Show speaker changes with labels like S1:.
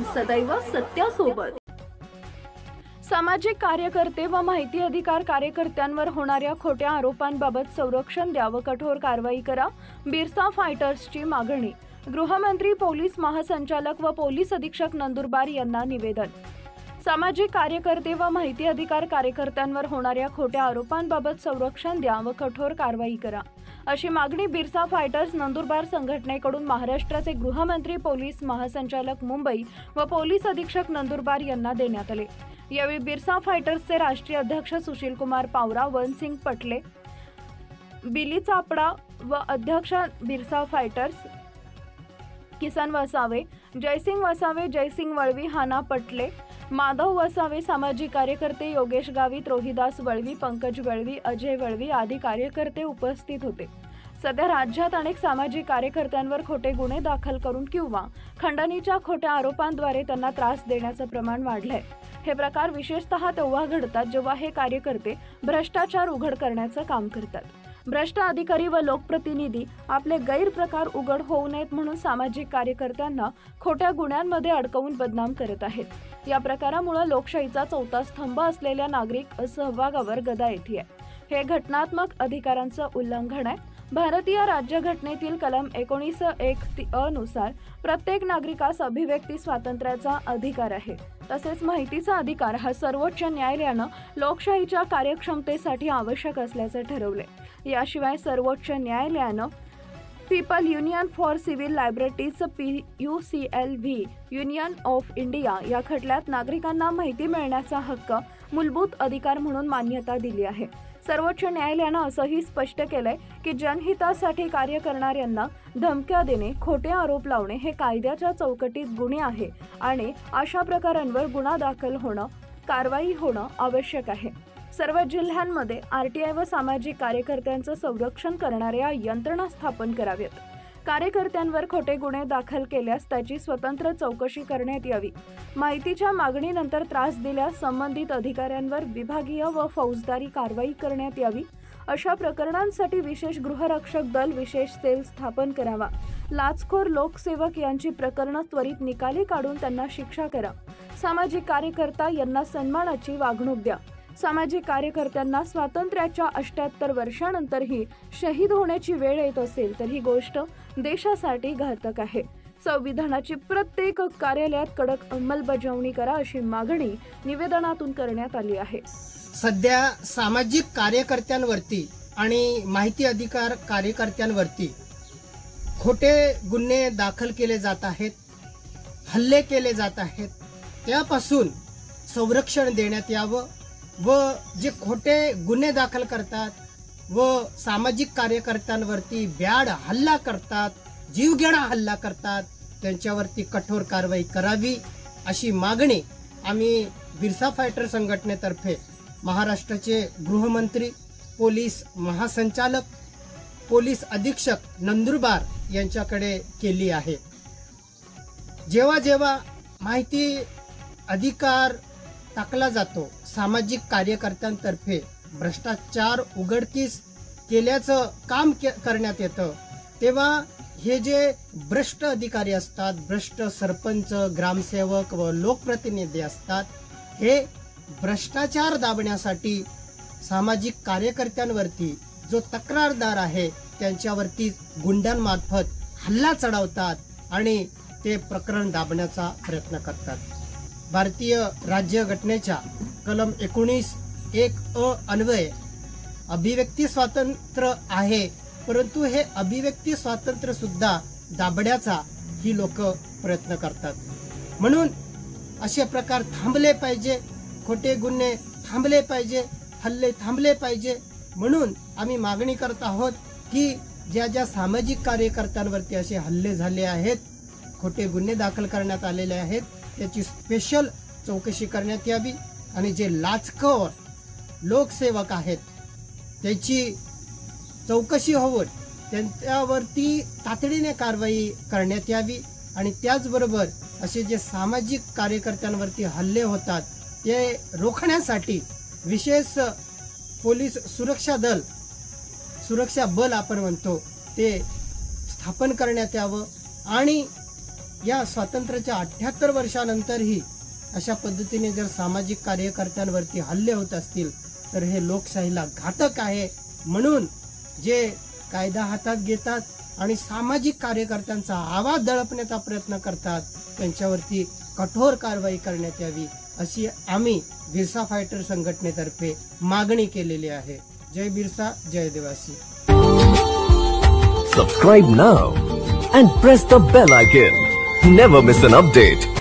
S1: सदैव सत्यासोबत। सामाजिक कार्यकर्ते व माहिती अधिकार कार्यकर्त्यांवर होणाऱ्या खोट्या आरोपांबाबत संरक्षण द्या व कठोर कारवाई करा, बिरसा फायटर्सची मागणी। गृहमंत्री, पोलीस महासंचालक व पोलीस अधीक्षक नंदुरबार यांना निवेदन। सामाजिक कार्यकर्ते व माहिती अधिकार कार्यकर्त्यांवर होणाऱ्या खोट्या आरोपांबाबत संरक्षण द्या व कठोर कारवाई करा, अशी मागणी बिरसा फायटर्स नंदुरबार संघटनेकडून महाराष्ट्राचे गृहमंत्री, पोलीस महासंचालक मुंबई व पोलीस अधीक्षक नंदुरबार यांना देण्यात आले। यावेळी बिरसा फायटर्सचे राष्ट्रीय अध्यक्ष सुशील कुमार पावरा, वनसिंग पटले, बिली चापडा व अध्यक्ष बिरसा फायटर्स किसन वसावे, जयसिंग वसावे, जयसिंग वळवी, हाना पटले, माधव वसावे, सामाजिक कार्यकर्ते योगेश गावित, रोहिदास वळवी, पंकज वळवी, अजय वळवी आदी कार्यकर्ते उपस्थित होते। सध्या राज्यात अनेक सामाजिक कार्यकर्त्यांवर खोटे गुन्हे दाखल करून किंवा खंडणीच्या खोट्या आरोपांद्वारे त्यांना त्रास देण्याचं प्रमाण वाढलंय। हे प्रकार विशेषतः तेव्हा घडतात जेव्हा हे कार्यकर्ते भ्रष्टाचार उघड करण्याचं काम करतात। भ्रष्ट अधिकारी व लोकप्रतिनिधी आपले गैरप्रकार उघड होऊ नयेत म्हणून सामाजिक कार्यकर्त्यांना खोट्या गुन्ह्यांमध्ये अडकवून बदनाम करत आहेत। या प्रकारामुळे लोकशाहीचा चौथा स्तंभ असलेल्या नागरिक सहभागावर गदा येते। हे घटनात्मक अधिकारांचं उल्लंघन आहे। भारतीय राज्यघटनेतील कलम 19(1) नुसार प्रत्येक नागरिकास अभिव्यक्ती स्वातंत्र्याचा अधिकार आहे। तसेच माहितीचा अधिकार हा सर्वोच्च न्यायालयानं लोकशाहीच्या कार्यक्षमतेसाठी आवश्यक असल्याचे ठरवले। याशिवाय सर्वोच्च न्यायालयानं people union for civil liabilities PUCLV union of India या खटल्यात नागरिकांना माहिती मिळण्याचा हक्क मूलभूत अधिकार म्हणून मान्यता दिली आहे। सर्वोच्च न्यायालयानं असंही स्पष्ट केलंय की जनहितासाठी कार्य करणाऱ्यांना धमक्या देणे, खोटे आरोप लावणे हे कायद्याच्या चौकटीत गुन्हे आहे आणि अशा प्रकारांवर गुन्हा दाखल होणं, कारवाई होणं आवश्यक आहे। सर्व जिल्ह्यांमध्ये RTI व सामाजिक कार्यकर्त्यांचं संरक्षण करणाऱ्या यंत्रणा स्थापन कराव्यात। कार्यकर्त्यांवर खोटे गुन्हे दाखल केल्यास त्याची स्वतंत्र चौकशी करण्यात यावी। माहितीच्या मागणीनंतर त्रास दिल्यास संबंधित अधिकाऱ्यांवर विभागीय व फौजदारी कारवाई करण्यात यावी। अशा प्रकरणांसाठी विशेष गृहरक्षक दल, विशेष सेल स्थापन करावा। लाचखोर लोकसेवक यांची प्रकरणं त्वरित निकाली काढून त्यांना शिक्षा करा। सामाजिक कार्यकर्ता यांना सन्मानाची वागणूक द्या। सामाजिक कार्यकर्त्यांना स्वातंत्र्याच्या 78 वर्षांनंतरही शहीद होण्याची वेळ येत असेल तर ही गोष्ट देशासाठी घातक आहे। संविधानाची प्रत्येक कार्यालयात कडक अंमलबजावणी करा, अशी मागणी निवेदनातून करण्यात आली आहे।
S2: सध्या सामाजिक कार्यकर्त्यांवरती आणि माहिती अधिकार कार्यकर्त्यांवरती खोटे गुन्हे दाखल केले जात आहेत, हल्ले केले जात आहेत। त्यापासून संरक्षण देण्यात यावं व जे खोटे गुन्हे दाखल करतात व सामाजिक कार्यकर्त्यांवरती भ्याड हल्ला करतात, जीवघेणा हल्ला करतात, त्यांच्यावरती कठोर कारवाई करावी, अशी मागणी आम्ही बिरसा फायटर संघटनेतर्फे महाराष्ट्राचे गृहमंत्री, पोलीस महासंचालक, पोलीस अधीक्षक नंदुरबार यांच्याकडे केली आहे। जेव्हा जेव्हा माहिती अधिकार टाकला जातो, सामाजिक कार्यकर्त्यांतर्फे भ्रष्टाचार उघडकीस केल्याचं काम करण्यात येतं, तेव्हा हे जे भ्रष्ट अधिकारी असतात, भ्रष्ट सरपंच, ग्रामसेवक व लोकप्रतिनिधी असतात, हे भ्रष्टाचार दाबण्यासाठी सामाजिक कार्यकर्त्यांवरती जो तक्रारदार आहे त्यांच्यावरती गुंडांमार्फत हल्ला चढवतात आणि ते प्रकरण दाबण्याचा प्रयत्न करतात। भारतीय राज्यघटनेच्या कलम 19(1) अन्वये अभिव्यक्ती स्वातंत्र्य आहे, परंतु हे अभिव्यक्ती स्वातंत्र्य सुद्धा दाबण्याचा ही लोक प्रयत्न करतात। म्हणून असे प्रकार थांबले पाहिजे, खोटे गुन्हे थांबले पाहिजे, हल्ले थांबले पाहिजे। म्हणून आम्ही मागणी करत आहोत की ज्या ज्या सामाजिक कार्यकर्त्यांवरती असे हल्ले झाले आहेत, खोटे गुन्हे दाखल करण्यात आलेले आहेत, त्याची स्पेशल चौकशी करण्यात यावी आणि जे लाचखोर लोकसेवक आहेत त्याची चौकशी होऊन त्यांच्यावरती तातडीने कारवाई करण्यात यावी आणि त्याचबरोबर असे जे सामाजिक कार्यकर्त्यांवरती हल्ले होतात ते रोखण्यासाठी विशेष पोलीस सुरक्षा बल आपण म्हणतो ते स्थापन करण्यात यावं आणि या स्वातंत्र्याच्या 78 वर्षानंतरही अशा पद्धतीने जर सामाजिक कार्यकर्त्यांवरती हल्ले होत असतील तर हे लोकशाहीला घातक आहे. म्हणून जे कायदा हातात घेतात आणि सामाजिक कार्यकर्त्यांचा आवाज दळपण्याचा प्रयत्न करतात त्यांच्यावरती कठोर कारवाई करण्यात यावी अशी आम्ही बिरसा फायटर संघटनेतर्फे मागणी केलेली आहे. जय बिरसा, जय आदिवासी.
S3: Subscribe now and press the bell icon. Never miss an update.